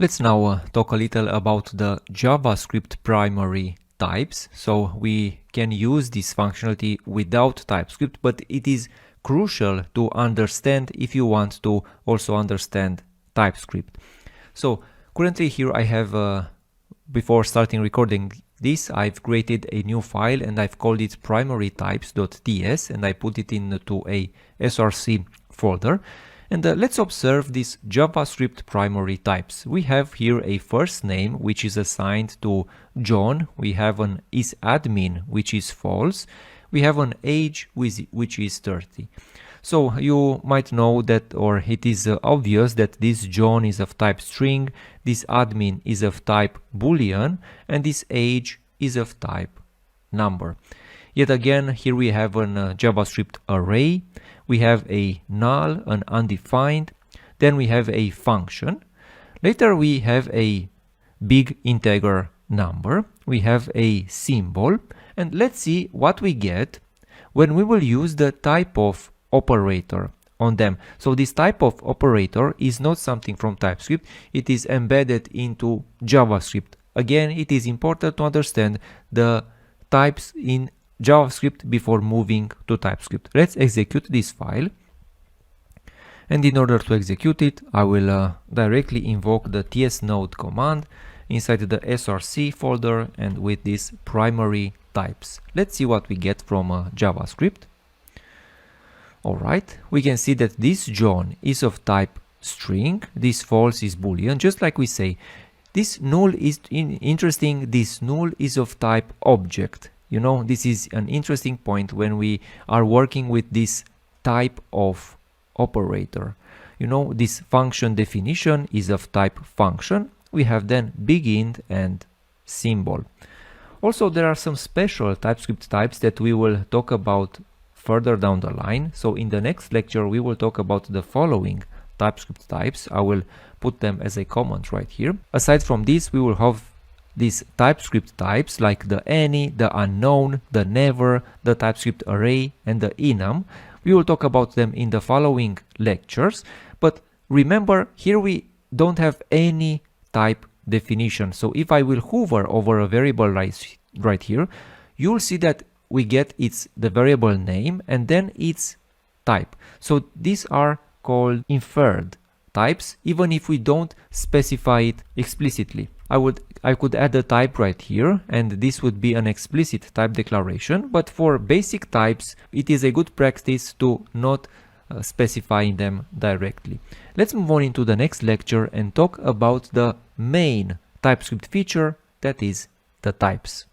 Let's now talk a little about the JavaScript primary types. So we can use this functionality without TypeScript, but it is crucial to understand if you want to also understand TypeScript. So currently here I have, before starting recording this, I've created a new file and I've called it primarytypes.ts and I put it into a src folder. And let's observe these JavaScript primary types. We have here a first name which is assigned to John. We have an isAdmin which is false. We have an age which is 30. So you might know that, or it is obvious that this John is of type string, this admin is of type boolean, and this age is of type number. Yet again, here we have an JavaScript array. We have a null, an undefined, then we have a function. Later we have a big integer number. We have a symbol, and let's see what we get when we will use the type of operator on them. So this type of operator is not something from TypeScript, it is embedded into JavaScript. Again, it is important to understand the types in JavaScript before moving to TypeScript. Let's execute this file. And in order to execute it, I will directly invoke the tsnode command inside the src folder and with these primary types. Let's see what we get from JavaScript. Alright, we can see that this John is of type string, this false is boolean, just like we say. This null is interesting, this null is of type object. You know, this is an interesting point when we are working with this type of operator. You know, this function definition is of type function. We have then begin and symbol. Also, there are some special TypeScript types that we will talk about further down the line. So in the next lecture, we will talk about the following TypeScript types. I will put them as a comment right here. Aside from this, we will have these TypeScript types like the any, the unknown, the never, the TypeScript array, and the enum. We will talk about them in the following lectures. But remember, here we don't have any type definition. So if I will hover over a variable right here, you'll see that we get the variable name and then its type. So these are called inferred types, even if we don't specify it explicitly. I could add a type right here, and this would be an explicit type declaration, but for basic types, it is a good practice to not specify them directly. Let's move on into the next lecture and talk about the main TypeScript feature, that is the types.